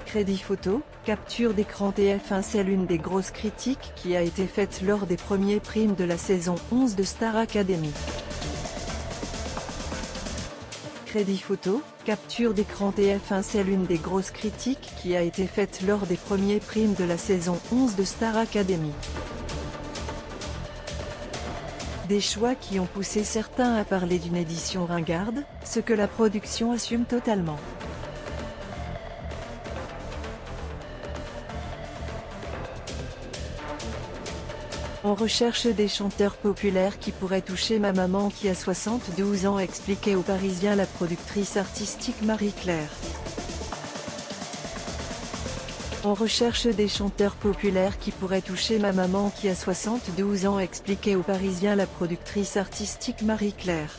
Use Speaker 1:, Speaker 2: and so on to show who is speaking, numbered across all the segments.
Speaker 1: Crédit photo, capture d'écran TF1. C'est l'une des grosses critiques qui a été faite lors des premiers primes de la saison 11 de Star Academy. Crédit photo, capture d'écran TF1. C'est l'une des grosses critiques qui a été faite lors des premiers primes de la saison 11 de Star Academy. Des choix qui ont poussé certains à parler d'une édition ringarde, ce que la production assume totalement. On recherche des chanteurs populaires qui pourraient toucher ma maman qui a 72 ans, expliquait aux Parisiens la productrice artistique Marie-Claire. On recherche des chanteurs populaires qui pourraient toucher ma maman qui a 72 ans, expliquait aux Parisiens la productrice artistique Marie-Claire.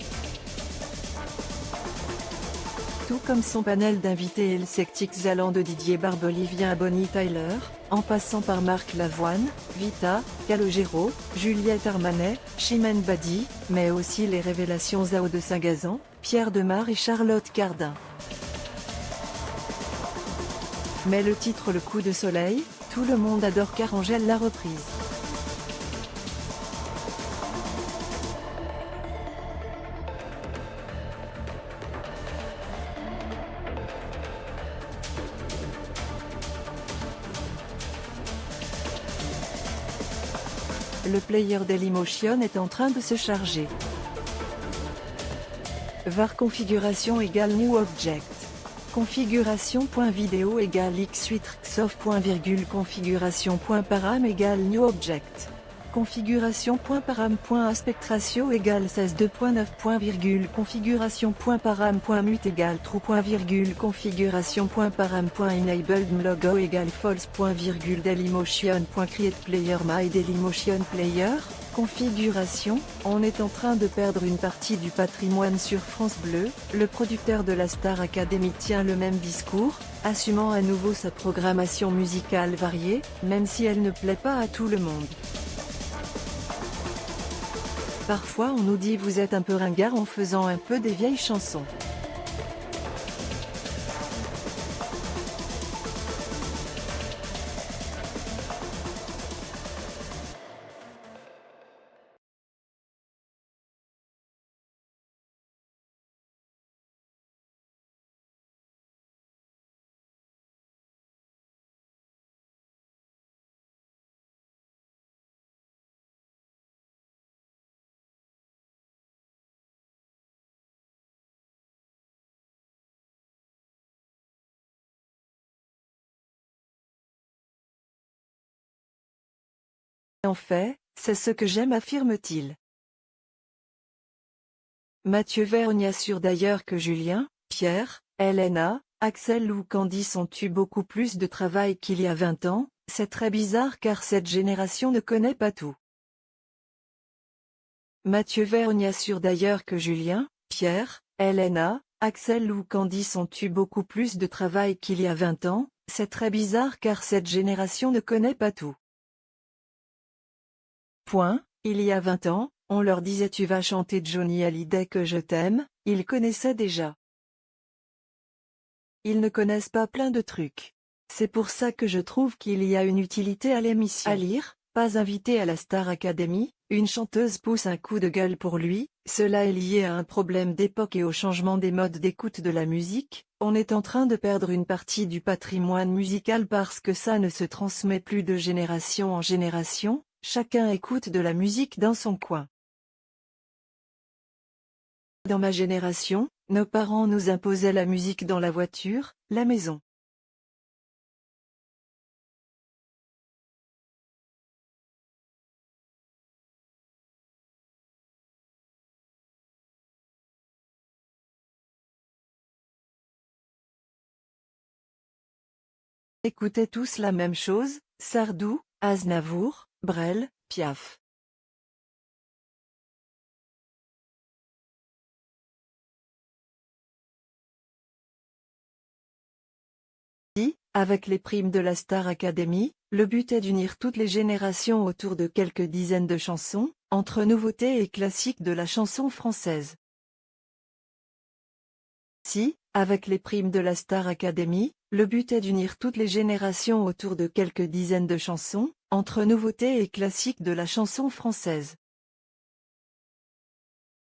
Speaker 1: Tout comme son panel d'invités éclectiques allant de Didier Barbelivien à Bonnie Tyler, en passant par Marc Lavoine, Vita, Calogero, Juliette Armanet, Chimène Badi, mais aussi les révélations Zao de Saint-Gazan, Pierre Demar et Charlotte Cardin. Mais le titre Le coup de soleil, tout le monde adore car Angèle l'a reprise. Le player Dailymotion est en train de se charger. var configuration égale new object. Configuration.video égale x8xof. Configuration.param égale new object. Configuration.param.aspect-ratio égale 16:2.9. Configuration.param.mute égale true. Configuration.param.enabled logo égale false. Dailymotion.create player my Dailymotion player. Configuration, on est en train de perdre une partie du patrimoine sur France Bleu. Le producteur de la Star Academy tient le même discours, assumant à nouveau sa programmation musicale variée, même si elle ne plaît pas à tout le monde. Parfois on nous dit vous êtes un peu ringard en faisant un peu des vieilles chansons. En fait, c'est ce que j'aime, affirme-t-il. Mathieu Vergne assure d'ailleurs que Julien, Pierre, Elena, Axel ou Candice ont eu beaucoup plus de travail qu'il y a 20 ans, c'est très bizarre car cette génération ne connaît pas tout. Mathieu Vergne assure d'ailleurs que Julien, Pierre, Elena, Axel ou Candice ont eu beaucoup plus de travail qu'il y a 20 ans, c'est très bizarre car cette génération ne connaît pas tout. Il y a 20 ans, on leur disait tu vas chanter Johnny Hallyday que je t'aime, ils connaissaient déjà. Ils ne connaissent pas plein de trucs. C'est pour ça que je trouve qu'il y a une utilité à l'émission. À lire, pas invité à la Star Academy, une chanteuse pousse un coup de gueule pour lui, cela est lié à un problème d'époque et au changement des modes d'écoute de la musique, on est en train de perdre une partie du patrimoine musical parce que ça ne se transmet plus de génération en génération. Chacun écoute de la musique dans son coin. Dans ma génération, nos parents nous imposaient la musique dans la voiture, la maison. Écoutaient tous la même chose, Sardou, Aznavour, Brel, Piaf. Avec les primes de la Star Academy, le but est d'unir toutes les générations autour de quelques dizaines de chansons, entre nouveautés et classiques de la chanson française. Avec les primes de la Star Academy, le but est d'unir toutes les générations autour de quelques dizaines de chansons, entre nouveautés et classiques de la chanson française.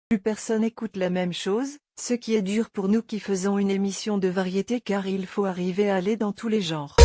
Speaker 1: Plus personne écoute la même chose, ce qui est dur pour nous qui faisons une émission de variété car il faut arriver à aller dans tous les genres.